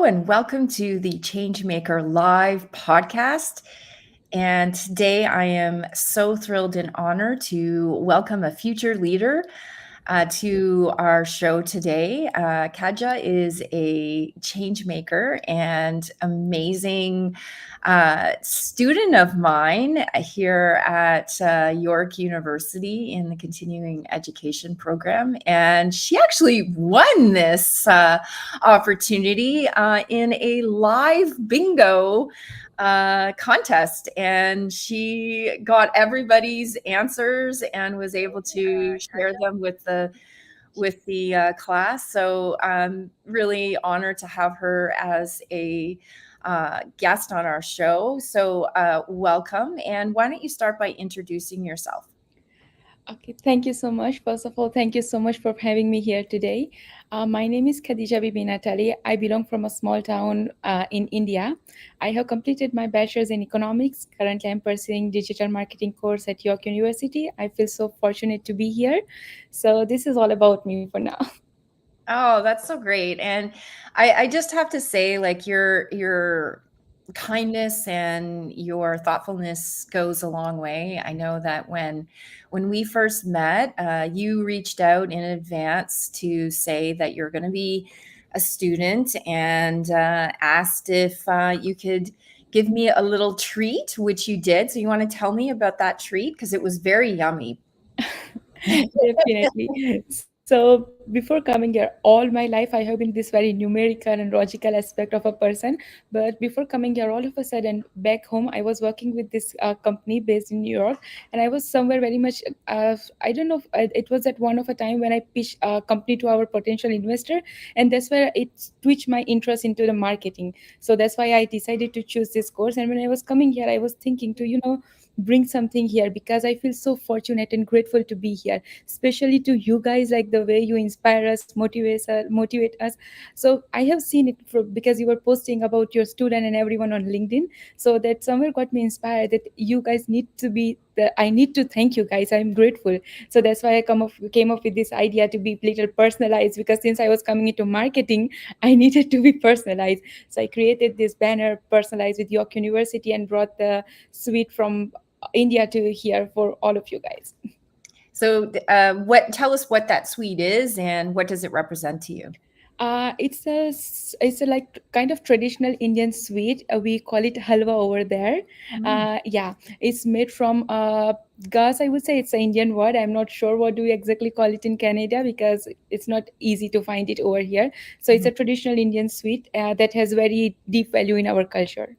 and welcome to the Changemaker Live podcast. And today I am so thrilled and honored to welcome a future leader to our show today. Khadija is a change maker and amazing student of mine here at York University in the continuing education program. And she actually won this opportunity in a live bingo contest, and she got everybody's answers and was able to share them with the class. So I'm really honored to have her as a guest on our show. So welcome, and why don't you start by introducing yourself? Okay, thank you so much. First of all, thank you so much for having me here today. My name is Khadija Bibi Natali. I belong from a small town in India. I have completed my bachelor's in economics. Currently, I'm pursuing digital marketing course at York University. I feel so fortunate to be here. So this is all about me for now. Oh, that's so great. And I just have to say, like, your kindness and your thoughtfulness goes a long way. I know that when we first met, you reached out in advance to say that you're going to be a student and asked if you could give me a little treat, which you did. So you want to tell me about that treat because it was very yummy. Definitely. So before coming here, all my life I have been this very numerical and logical aspect of a person. But before coming here, all of a sudden back home, I was working with this company based in New York, and I was somewhere very much. I don't know. If, it was at one of a time when I pitched a company to our potential investor, and that's where it switched my interest into the marketing. So that's why I decided to choose this course. And when I was coming here, I was thinking to bring something here because I feel so fortunate and grateful to be here, especially to you guys, like the way you inspire us, motivate us. So I have seen it because you were posting about your student and everyone on LinkedIn. So that somewhere got me inspired that you guys need to be I need to thank you guys. I'm grateful. So that's why I came up with this idea to be little personalized, because since I was coming into marketing, I needed to be personalized. So I created this banner personalized with York University and brought the suite from India to here for all of you guys. So, what? Tell us what that sweet is, and what does it represent to you? It's a like kind of traditional Indian sweet. We call it halwa over there. Mm. Yeah, it's made from gas. I would say it's an Indian word. I'm not sure what do we exactly call it in Canada because it's not easy to find it over here. So it's Mhm. a traditional Indian sweet that has very deep value in our culture.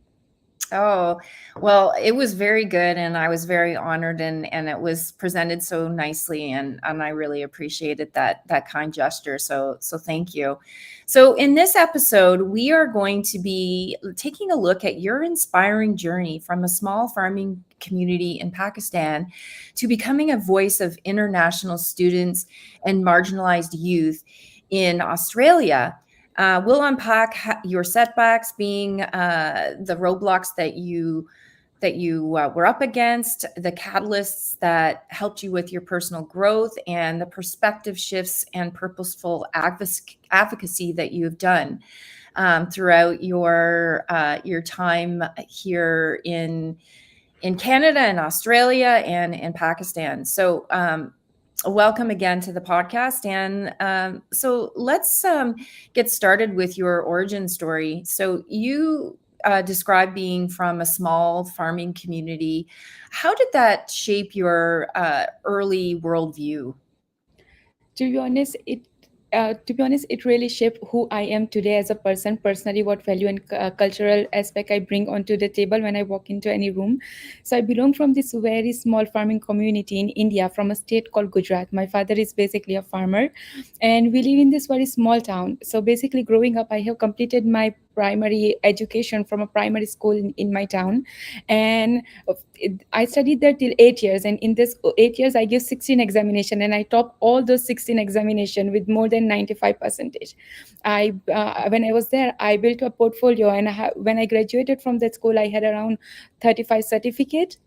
Oh, well, it was very good, and I was very honored, and it was presented so nicely, and I really appreciated that kind gesture. So thank you. So in this episode, we are going to be taking a look at your inspiring journey from a small farming community in Pakistan to becoming a voice of international students and marginalized youth in Australia. We'll unpack your setbacks, being the roadblocks that you were up against, the catalysts that helped you with your personal growth, and the perspective shifts and purposeful advocacy that you have done throughout your time here in Canada and Australia and in Pakistan. So welcome again to the podcast. And so let's get started with your origin story. So you described being from a small farming community. How did that shape your early worldview? To be honest, it really shaped who I am today as a person, personally, what value and cultural aspect I bring onto the table when I walk into any room. So I belong from this very small farming community in India, from a state called Gujarat. My father is basically a farmer, and we live in this very small town. So basically, growing up, I have completed my primary education from a primary school in my town, and I studied there till 8 years, and in this 8 years, I gave 16 examination, and I topped all those 16 examination with more than 95 percentage. When I was there, I built a portfolio, and when I graduated from that school, I had around 35 certificate,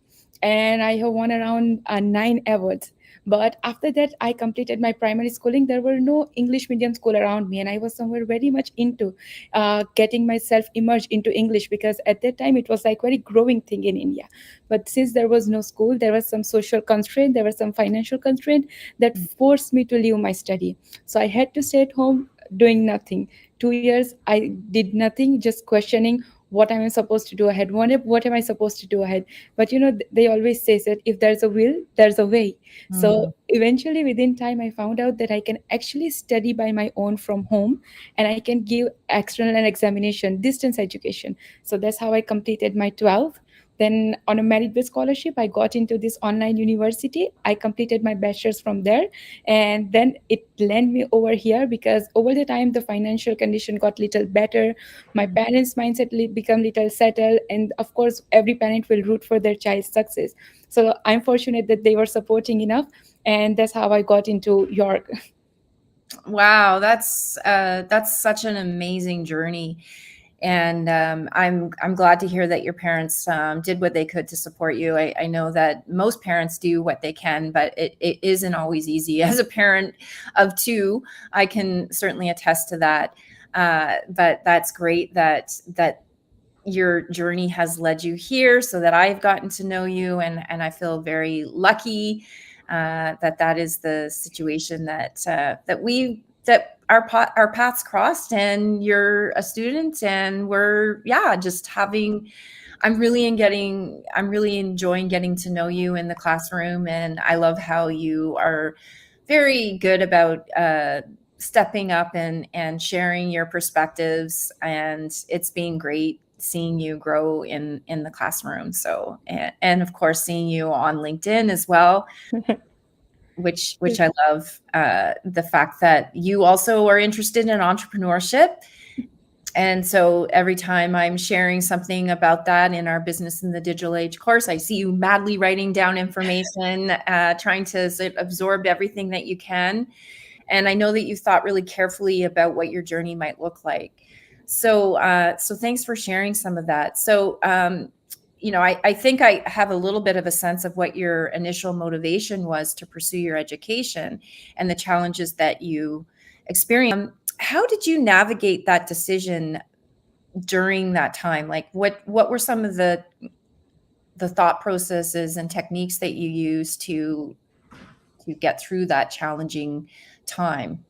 and I have won around 9 awards. But after that, I completed my primary schooling. There were no English medium school around me, and I was somewhere very much into getting myself immersed into English, because at that time it was like very growing thing in India. But since there was no school, there was some social constraint, there was some financial constraint that forced me to leave my study. So I had to stay at home doing nothing. 2 years I did nothing, just questioning what am I supposed to do ahead, what am I supposed to do ahead. But they always say that if there's a will, there's a way. So Mhm. eventually, within time, I found out that I can actually study by my own from home, and I can give external examination, distance education. So that's how I completed my 12th. Then, on a merit based scholarship, I got into this online university. I completed my bachelor's from there, and then it led me over here, because over the time, the financial condition got little better. My parents' mindset become little settled, and of course, every parent will root for their child's success. So I'm fortunate that they were supporting enough, and that's how I got into York. Wow, that's such an amazing journey, and I'm glad to hear that your parents did what they could to support you. I know that most parents do what they can, but it isn't always easy. As a parent of two, I can certainly attest to that. But that's great that your journey has led you here, so that I've gotten to know you, and I feel very lucky that that is the situation that our paths crossed, and you're a student, and we're, yeah, just having. I'm really enjoying getting to know you in the classroom, and I love how you are very good about stepping up and sharing your perspectives, and it's been great seeing you grow in the classroom. So, and of course seeing you on LinkedIn as well, which I love, the fact that you also are interested in entrepreneurship. And so every time I'm sharing something about that in our business in the digital age course, I see you madly writing down information, trying to absorb everything that you can. And I know that you thought really carefully about what your journey might look like. So, so thanks for sharing some of that. So, I think I have a little bit of a sense of what your initial motivation was to pursue your education and the challenges that you experienced. How did you navigate that decision during that time? Like, what were some of the thought processes and techniques that you used to get through that challenging time?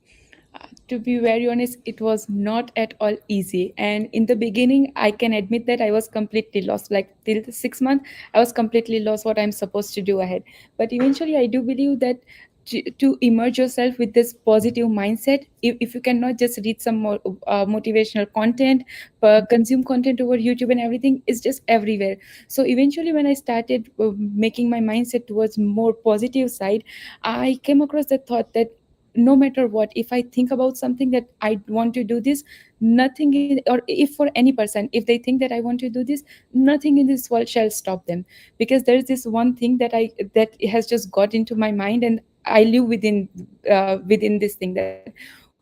To be very honest, it was not at all easy. And in the beginning, I can admit that I was completely lost. Like till the 6 month, I was completely lost what I'm supposed to do ahead. But eventually, I do believe that to immerse yourself with this positive mindset, if you cannot just read some more motivational content, consume content over YouTube and everything, is just everywhere. So eventually, when I started making my mindset towards more positive side, I came across the thought that no matter what, if I think about something that I want to do this, nothing or if for any person, if they think that I want to do this, nothing in this world shall stop them. Because there is this one thing that has just got into my mind, and I live within this thing, that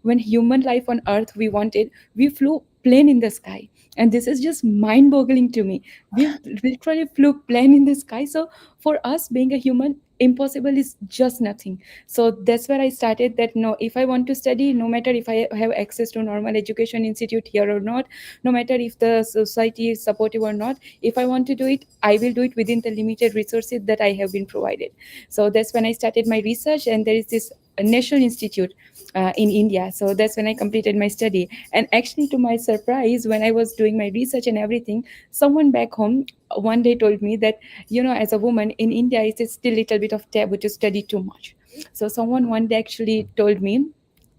when human life on earth we wanted, we flew plane in the sky. And this is just mind boggling to me. We literally flew plane in the sky. So for us, being a human, impossible is just nothing. So that's where I started that no, if I want to study, no matter if I have access to normal education institute here or not, no matter if the society is supportive or not, if I want to do it, I will do it within the limited resources that I have been provided. So that's when I started my research, and there is this national institute in India. So that's when I completed my study. And actually, to my surprise, when I was doing my research and everything, someone back home one day told me that, as a woman in India, it is still a little bit of taboo to study too much. So someone one day actually told me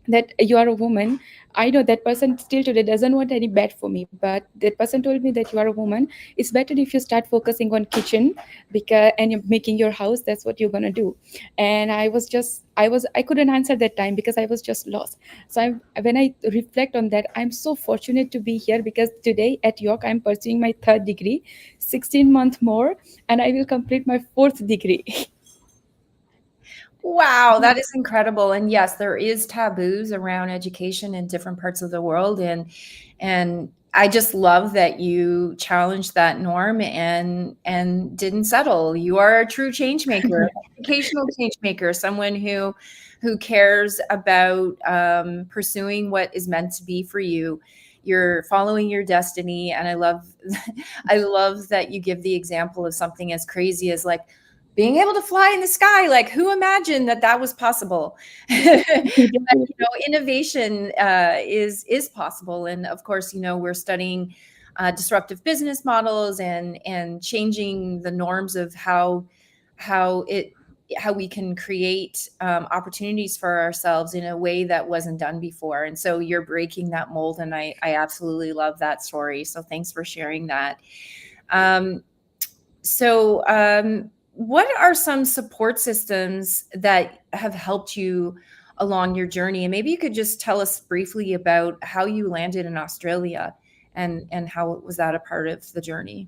that you are a woman. I know that person still today doesn't want any bad for me, but that person told me that you are a woman, it's better if you start focusing on kitchen, because and you're making your house, that's what you're going to do. And I couldn't answer that time because I was just lost. So when I reflect on that, I'm so fortunate to be here, because today at York I'm pursuing my third degree, 16 month more, and I will complete my fourth degree. Wow, that is incredible. And yes, there is taboos around education in different parts of the world, and I just love that you challenged that norm and didn't settle. You are a true change maker, educational change maker, someone who cares about pursuing what is meant to be for you. You're following your destiny, and I love I love that you give the example of something as crazy as like being able to fly in the sky. Like, who imagined that that was possible? Innovation is possible, and of course, we're studying disruptive business models and changing the norms of how it how we can create opportunities for ourselves in a way that wasn't done before. And so you're breaking that mold, and I absolutely love that story. So thanks for sharing that. Um, what are some support systems that have helped you along your journey? And maybe you could just tell us briefly about how you landed in Australia and how was that a part of the journey?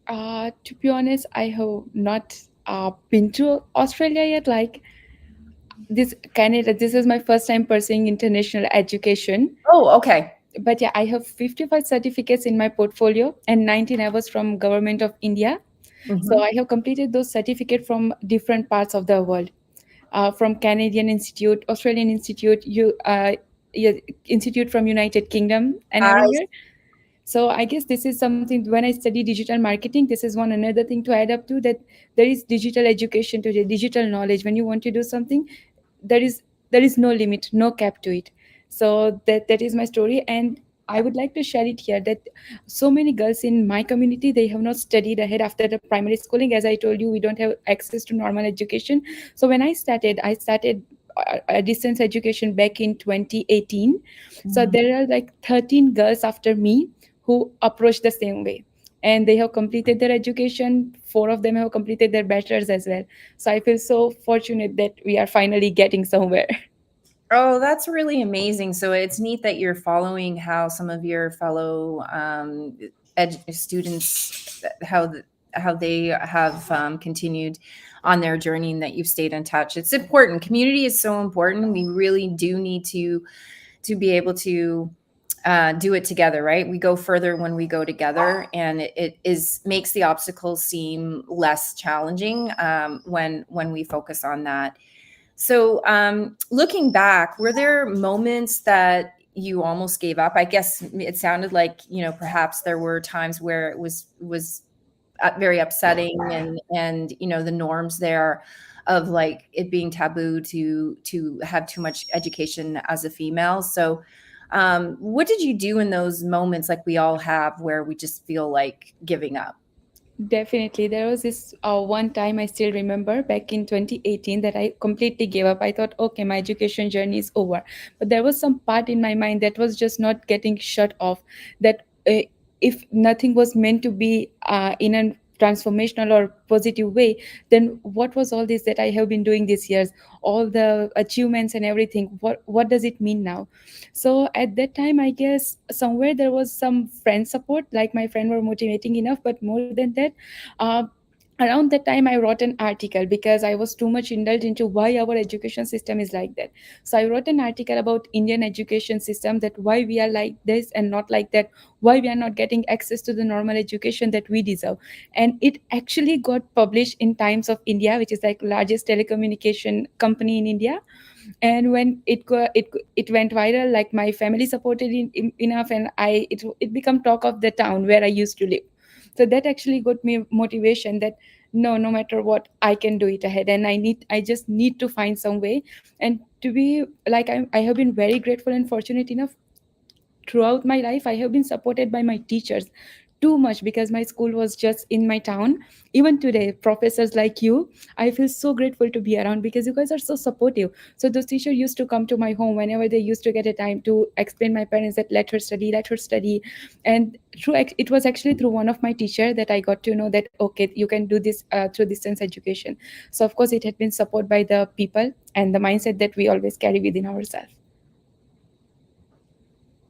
To be honest, I have not been to Australia yet. Like this Canada, this is my first time pursuing international education. Oh, okay. But yeah, I have 55 certificates in my portfolio, and 19 I was from Government of India. So Hmm. I have completed those certificates from different parts of the world, from Canadian Institute, Australian Institute, yeah, Institute from United Kingdom, and I everywhere. So I guess this is something when I study digital marketing, this is one another thing to add up to, that there is digital education today, digital knowledge. When you want to do something, there is there is no limit, no cap to it. So that is my story, and I would like to share it here that so many girls in my community, they have not studied ahead after the primary schooling. As I told you, we don't have access to normal education. So when I started a distance education back in 2018. So Mhm. there are like 13 girls after me who approach the same way, and they have completed their education. Four of them have completed their bachelor's as well. So I feel so fortunate that we are finally getting somewhere. Oh, that's really amazing. So it's neat that you're following how some of your fellow students, how they have continued on their journey and that you've stayed in touch. It's important. Community is so important. We really do need to be able to do it together, right? We go further when we go together, and it is makes the obstacles seem less challenging when we focus on that. So, looking back, were there moments that you almost gave up? I guess it sounded like, perhaps there were times where it was very upsetting, and the norms there of like it being taboo to have too much education as a female. So, what did you do in those moments, like we all have, where we just feel like giving up? Definitely. There was this one time I still remember back in 2018 that I completely gave up. I thought, okay, my education journey is over. But there was some part in my mind that was just not getting shut off. That if nothing was meant to be in a transformational or positive way, then what was all this that I have been doing these years? All the achievements and everything. What does it mean now? So at that time, I guess somewhere there was some friend support, like my friend were motivating enough. But more than that, uh, around that time I wrote an article because I was too much indulged into why our education system is like that. So I wrote an article about Indian education system, that why we are like this and not like that, why we are not getting access to the normal education that we deserve. And it actually got published in Times of India, which is like largest telecommunication company in India. And when it went viral, like my family supported enough, and it became talk of the town where I used to live. So that actually got me motivation that no matter what, I can do it ahead, and I just need to find some way. And to be like, I have been very grateful and fortunate enough. Throughout my life, I have been supported by my teachers too much, because my school was just in my town. Even today, professors like you, I feel so grateful to be around, because you guys are so supportive. So those teachers used to come to my home whenever they used to get a time to explain my parents that let her study. And it was actually through one of my teacher that I got to know that okay, you can do this through distance education. So of course it had been supported by the people and the mindset that we always carry within ourselves.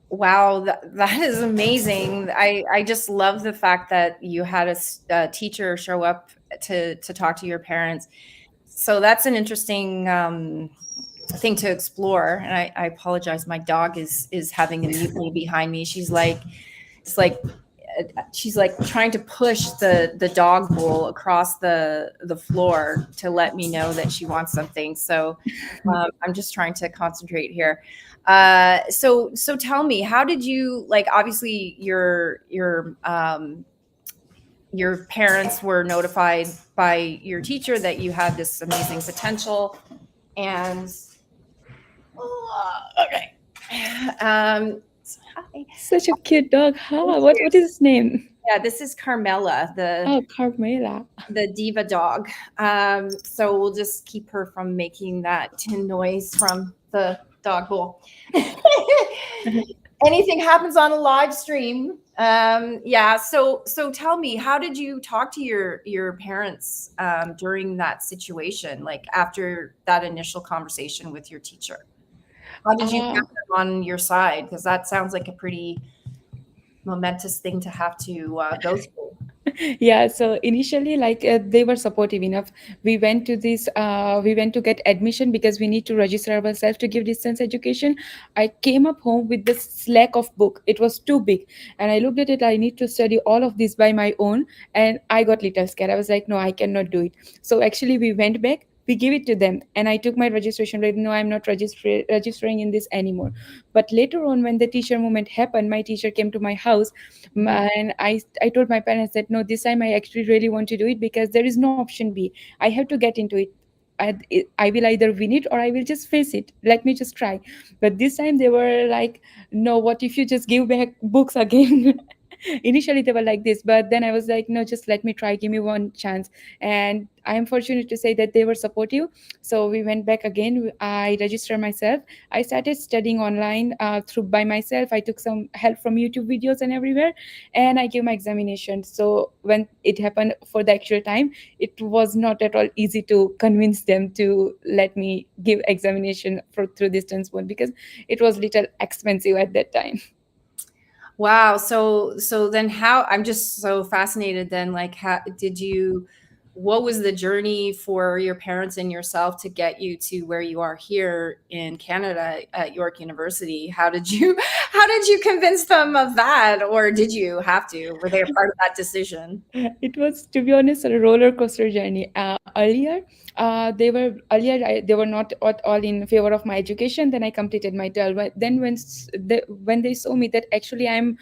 Wow, that is amazing. I just love the fact that you had a teacher show up to talk to your parents. So that's an interesting thing to explore. And I apologize. My dog is having a mutiny behind me. She's like it's like she's like trying to push the dog bowl across the floor to let me know that she wants something. So I'm just trying to concentrate here. So tell me, how did you, like, obviously your parents were notified by your teacher that you had this amazing potential, and okay. Hi. Such a cute dog. Thank Huh? you. What is his name? Yeah, this is Carmela, Oh, Carmela. the diva dog. So we'll just keep her from making that tin noise from the dog bowl. Anything happens on a live stream. Yeah. So tell me, how did you talk to your parents during that situation? Like after that initial conversation with your teacher, how did you Uh, get them on your side? Because that sounds like a pretty momentous thing to have to go through. yeah, so initially, like, they were supportive enough. We went to get admission because we need to register ourselves to give distance education. I came up home with this slack of book. It was too big, and I looked at it. I need to study all of this by my own, and I got little scared. I was like, no, I cannot do it. So actually, we went back. We give it to them, and I took my registration. Like, no, I'm not registering in this anymore. But later on, when the teacher moment happened, my teacher came to my house, Mhm. and I told my parents that no, this time I actually really want to do it because there is no option B. I have to get into it. I will either win it or I will just face it. Let me just try. But this time they were like, no, what if you just give back books again? Initially they were like this, but then I was like, no, just let me try, give me one chance. And I am fortunate to say that they were supportive. So we went back again. I registered myself. I started studying online through by myself. I took some help from YouTube videos and everywhere, and I gave my examination. So when it happened for the actual time, it was not at all easy to convince them to let me give examination for through distance mode because it was little expensive at that time. Wow. So then how, I'm just so fascinated then, like, how did you, what was the journey for your parents and yourself to get you to where you are here in Canada at York University? How did you how did you convince them of that, or did you have to? Were they a part of that decision? It was, to be honest, a roller coaster journey. They were not at all in favor of my education. Then I completed my 12. But then when they saw me that actually I'm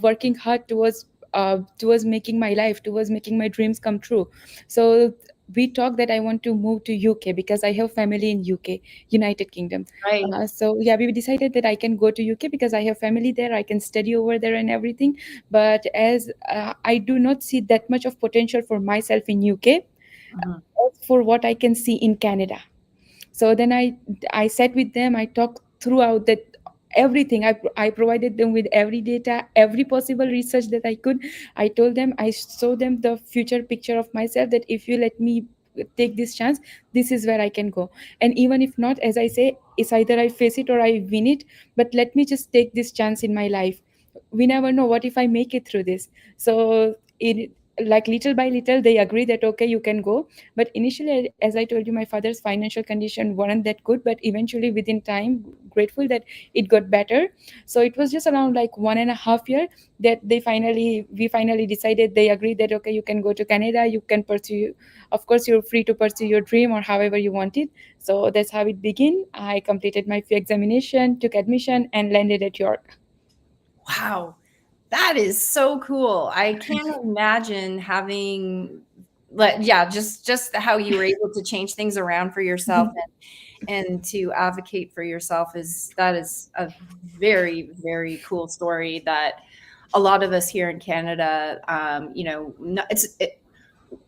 working hard towards making my life, towards making my dreams come true. So we talked that I want to move to UK because I have family in UK, United Kingdom. Right. So yeah, we decided that I can go to UK because I have family there. I can study over there and everything. But as I do not see that much of potential for myself in UK Mhm. for what I can see in Canada. So then I sat with them. I talked throughout that everything. I provided them with every data, every possible research that I could. I told them, I showed them the future picture of myself, that if you let me take this chance, this is where I can go. And even if not, as I say, it's either I face it or I win it, but let me just take this chance in my life. We never know, what if I make it through this. So it, like, little by little they agree that okay, you can go. But initially, as I told you, my father's financial condition weren't that good, but eventually within time, grateful that it got better. So it was just around like 1.5 year that we finally decided. They agreed that okay, you can go to Canada, you can pursue, of course you're free to pursue your dream or however you want it. So that's how it began. I completed my fee examination, took admission, and landed at York. Wow. That is so cool. I can't imagine having, like, yeah, just how you were able to change things around for yourself and to advocate for yourself, is that is a very, very cool story that a lot of us here in Canada,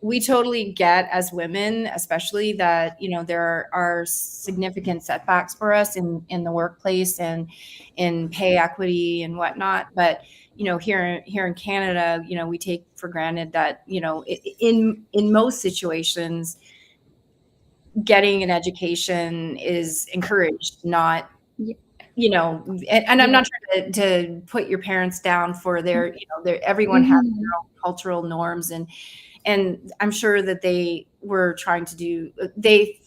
we totally get as women, especially that, there are significant setbacks for us in the workplace and in pay equity and whatnot. But, here in Canada, we take for granted that, in most situations, getting an education is encouraged, not, Yeah. and I'm not trying to put your parents down for everyone has Mhm. their own cultural norms, and I'm sure that they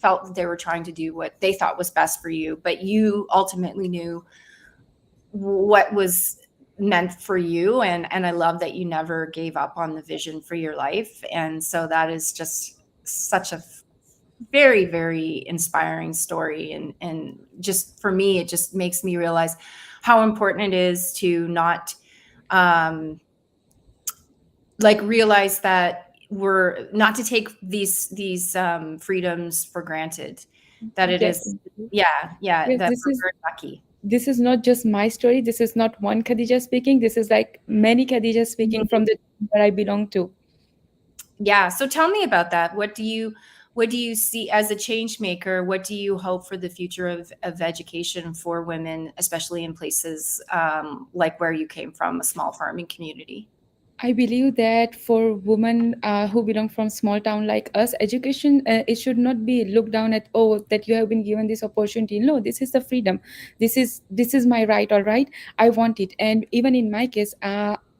felt that they were trying to do what they thought was best for you, but you ultimately knew what was meant for you, and I love that you never gave up on the vision for your life. And so that is just such a very, very inspiring story. And just for me, it just makes me realize how important it is to not um like realize that we're not to take these freedoms for granted, that it is, Definitely. yeah, yeah, Yes, that we're very lucky. this is not just my story. This is not one Khadija speaking. This is like many Khadija speaking from the where I belong to. Yeah. So tell me about that. What do you see as a change maker? What do you hope for the future of education for women, especially in places like where you came from, a small farming community? I believe that for women who belong from small town like us, education it should not be looked down at. Oh, that you have been given this opportunity. No, this is the freedom. This is my right. All right, I want it. And even in my case,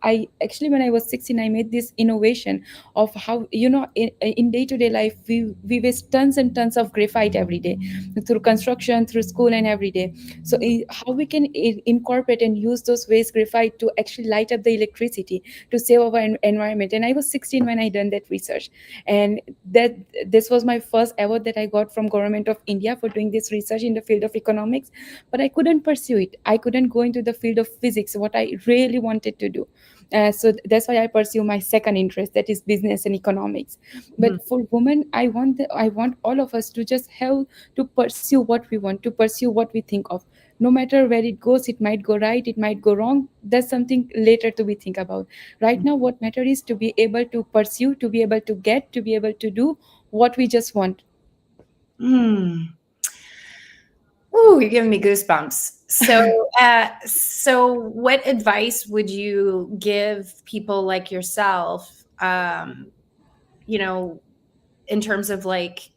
I actually when I was 16, I made this innovation of how in day to day life we waste tons and tons of graphite every day through construction, through school, and every day. So how we can incorporate and use those waste graphite to actually light up the electricity to save our environment. And I was 16 when I done that research, and that this was my first award that I got from government of India for doing this research in the field of economics. But I couldn't pursue it. I couldn't go into the field of physics, what I really wanted to do. So that's why I pursue my second interest, that is business and economics. Mhm. But for women, I want all of us to just have to pursue what we want, to pursue what we think of. No matter where it goes, it might go right, it might go wrong. That's something later to be think about. Right now what matter is to be able to pursue, to be able to get, to be able to do what we just want. Mm. Ooh, you're giving me goosebumps. So what advice would you give people like yourself, you know, in terms of like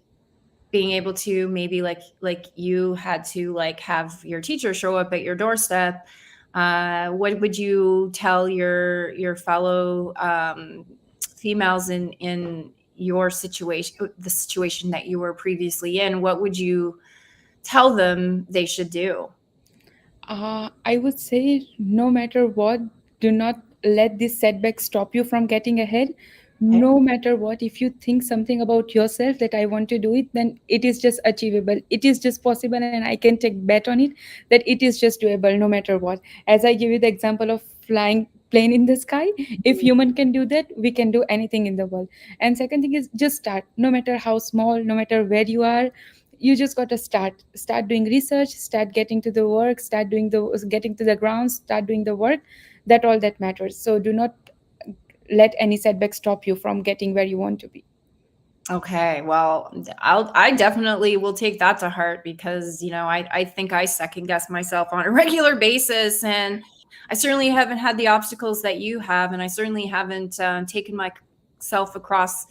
being able to maybe like you had to like have your teacher show up at your doorstep? What would you tell your fellow females in your situation, the situation that you were previously in? What would you tell them they should do? I would say no matter what, do not let this setback stop you from getting ahead. Okay. No matter what, if you think something about yourself that I want to do it, then it is just achievable. It is just possible, and I can take bet on it that it is just doable no matter what. As I give you the example of flying plane in the sky, if human can do that, we can do anything in the world. And second thing is just start, no matter how small, no matter where you are. You just got to start doing research, start getting to the work, start doing the getting to the ground, start doing the work. That all that matters. So do not let any setback stop you from getting where you want to be. Okay, well, I definitely will take that to heart because, I think I second guess myself on a regular basis, and I certainly haven't had the obstacles that you have, and I certainly haven't taken myself across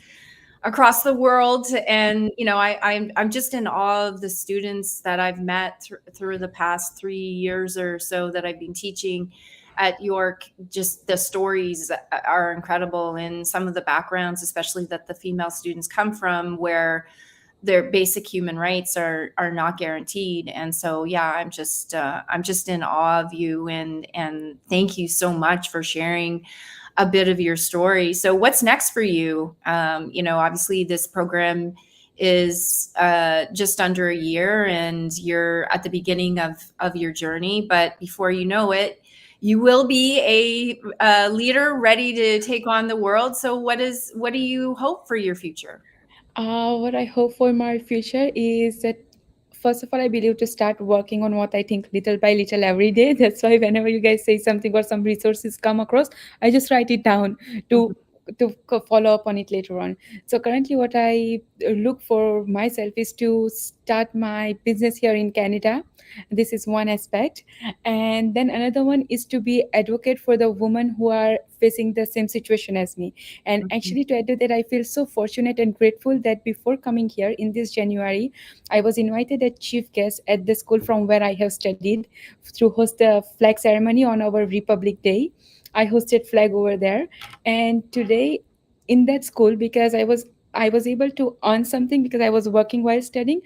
the world. And I'm just in awe of the students that I've met through the past 3 years or so that I've been teaching at York. Just the stories are incredible, and some of the backgrounds, especially that the female students come from, where their basic human rights are not guaranteed. And so, yeah, I'm just in awe of you, and thank you so much for sharing a bit of your story. So what's next for you? Obviously this program is just under a year, and you're at the beginning of your journey. But before you know it, you will be a leader ready to take on the world. So what do you hope for your future? What I hope for my future is that, first of all, I believe to start working on what I think little by little every day. That's why whenever you guys say something or some resources come across, I just write it down to follow up on it later on. So currently, what I look for myself is to start my business here in Canada. This is one aspect, and then another one is to be advocate for the women who are facing the same situation as me. And Mhm. actually, to add to that, I feel so fortunate and grateful that before coming here in this January, I was invited as chief guest at the school from where I have studied to host a flag ceremony on our Republic Day. I hosted flag over there, and today in that school, because I was I was able to earn something because I was working while studying.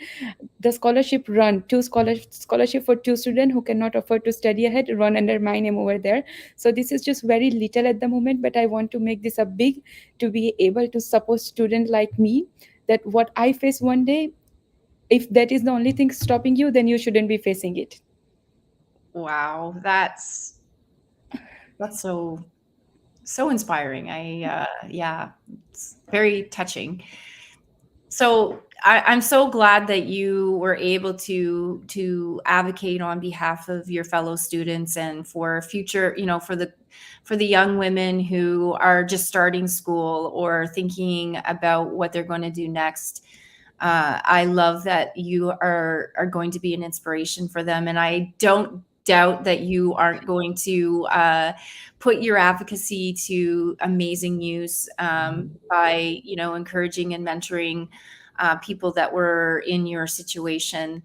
The scholarship run two scholarship for two students who cannot afford to study ahead run under my name over there. So this is just very little at the moment, but I want to make this a big, to be able to support student like me, that what I face one day, if that is the only thing stopping you, then you shouldn't be facing it. Wow, that's so inspiring. Yeah, it's very touching. So I'm so glad that you were able to advocate on behalf of your fellow students and for future, for the young women who are just starting school or thinking about what they're going to do next. I love that you are going to be an inspiration for them, and I don't doubt that you aren't going to put your advocacy to amazing use by encouraging and mentoring people that were in your situation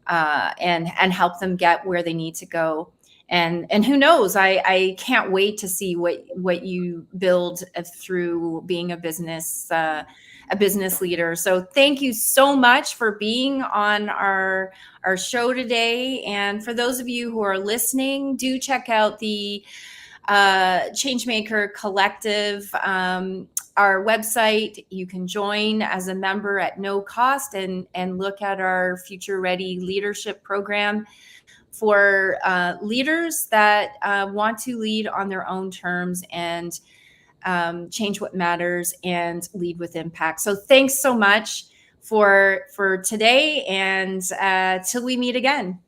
and help them get where they need to go. And who knows? I can't wait to see what you build through being a business leader. So thank you so much for being on our show today. And for those of you who are listening, do check out the Changemaker Collective, our website. You can join as a member at no cost and look at our Future Ready Leadership Program for leaders that want to lead on their own terms and change what matters and lead with impact. So thanks so much for today, and till we meet again.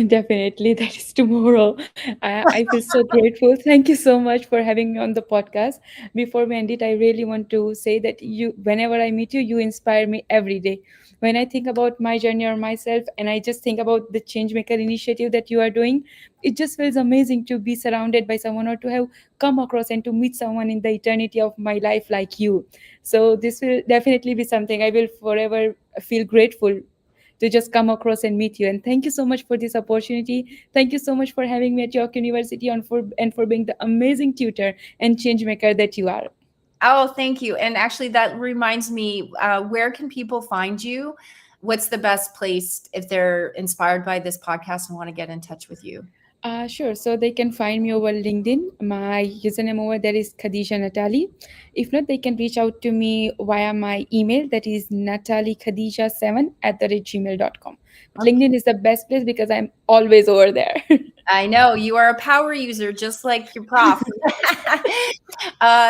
Definitely, that is tomorrow. I feel so grateful. Thank you so much for having me on the podcast. Before we end it, I really want to say that whenever I meet you, you inspire me every day. When I think about my journey or myself, and I just think about the Changemaker initiative that you are doing, it just feels amazing to be surrounded by someone or to have come across and to meet someone in the eternity of my life like you. So this will definitely be something I will forever feel grateful to just come across and meet you. And thank you so much for this opportunity. Thank you so much for having me at York University and for being the amazing tutor and change maker that you are. Oh, thank you. And actually, that reminds me, where can people find you? What's the best place if they're inspired by this podcast and want to get in touch with you? Sure. So they can find me over LinkedIn. My username over there is Khadija Natali. If not, they can reach out to me via my email, that is natalikhadija7@gmail.com. But Okay. LinkedIn is the best place because I'm always over there. I know you are a power user, just like your prof.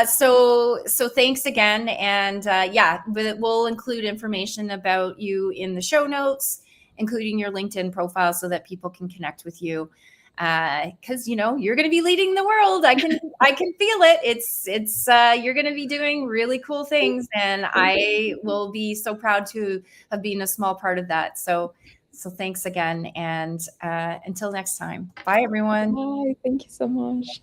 So thanks again, and yeah, we'll include information about you in the show notes, including your LinkedIn profile, so that people can connect with you. Because you're going to be leading the world. I can feel it. It's you're going to be doing really cool things, and Thank you. I will be so proud to have been a small part of that. So thanks again, and until next time. Bye, everyone. Bye. Thank you so much.